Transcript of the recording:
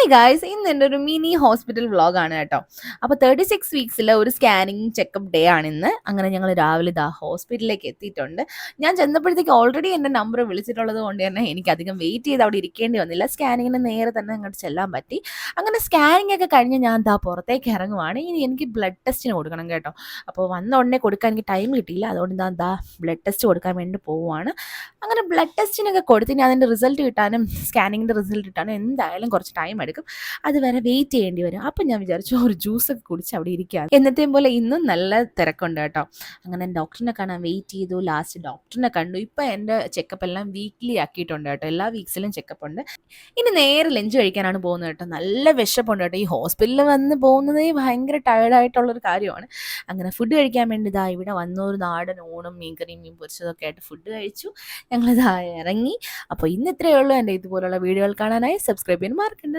Hi guys, ഇന്ന് എൻ്റെ ഒരു മിനി ഹോസ്പിറ്റൽ വ്ളോഗാണ് കേട്ടോ. അപ്പോൾ 36 വീക്സിലെ ഒരു സ്കാനിങ് ചെക്കപ്പ് ഡേ ആണ് ഇന്ന്. അങ്ങനെ ഞങ്ങൾ രാവിലെ ഹോസ്പിറ്റലിലേക്ക് എത്തിയിട്ടുണ്ട്. ഞാൻ ചെന്നപ്പോഴത്തേക്ക് ഓൾറെഡി എൻ്റെ നമ്പർ വിളിച്ചിട്ടുള്ളത് കൊണ്ട് തന്നെ എനിക്ക് അധികം വെയിറ്റ് ചെയ്ത് അവിടെ ഇരിക്കേണ്ടി വന്നില്ല. സ്കാനിങ്ങിന് നേരെ തന്നെ അങ്ങോട്ട് ചെല്ലാൻ പറ്റി. അങ്ങനെ സ്കാനിങ് ഒക്കെ കഴിഞ്ഞ് ഞാൻ പുറത്തേക്ക് ഇറങ്ങുവാണ്. ഇനി എനിക്ക് ബ്ലഡ് ടെസ്റ്റിന് കൊടുക്കണം കേട്ടോ. അപ്പോൾ വന്ന ഉടനെ കൊടുക്കാൻ എനിക്ക് ടൈം കിട്ടിയില്ല. അതുകൊണ്ട് ഞാൻ ബ്ലഡ് ടെസ്റ്റ് കൊടുക്കാൻ വേണ്ടി പോവുകയാണ്. അങ്ങനെ ബ്ലഡ് ടെസ്റ്റിനൊക്കെ കൊടുത്ത് ഇനി അതിൻ്റെ റിസൾട്ട് കിട്ടാനും സ്കാനിങ്ങിൻ്റെ റിസൾട്ട് കിട്ടാനും എന്തായാലും കുറച്ച് ടൈം എടുക്കും. അതുവരെ വെയിറ്റ് ചെയ്യേണ്ടി വരും. അപ്പം ഞാൻ വിചാരിച്ചു ഒരു ജ്യൂസൊക്കെ കുടിച്ച് അവിടെ ഇരിക്കുകയാണ്. എന്നത്തെയും പോലെ ഇന്നും നല്ല തിരക്കുണ്ട് കേട്ടോ. അങ്ങനെ ഡോക്ടറിനെ കാണാൻ വെയിറ്റ് ചെയ്തു. ലാസ്റ്റ് ഡോക്ടറിനെ കണ്ടു. ഇപ്പം എൻ്റെ ചെക്കപ്പ് എല്ലാം വീക്ക്ലി ആക്കിയിട്ടുണ്ട് കേട്ടോ. എല്ലാ വീക്സിലും ചെക്കപ്പ് ഉണ്ട്. ഇനി നേരെ ലഞ്ച് കഴിക്കാനാണ് പോകുന്നത് കേട്ടോ. നല്ല വിശപ്പുണ്ട് കേട്ടോ. ഈ ഹോസ്പിറ്റലിൽ വന്ന് പോകുന്നതേ ഭയങ്കര ടയർഡായിട്ടുള്ളൊരു കാര്യമാണ്. അങ്ങനെ ഫുഡ് കഴിക്കാൻ വേണ്ടി ഇവിടെ വന്നു. ഒരു നാടൻ ഊണും മീൻകറിയും മീൻ പൊരിച്ചതൊക്കെ ആയിട്ട് ഫുഡ് കഴിച്ചു. ഞങ്ങളിതാ ഇറങ്ങി. അപ്പോൾ ഇന്ന് ഇത്രയേ ഉള്ളൂ. എൻ്റെ ഇതുപോലുള്ള വീഡിയോകൾ കാണാനായി സബ്സ്ക്രൈബ് ചെയ്യാൻ മറക്കണ്ട.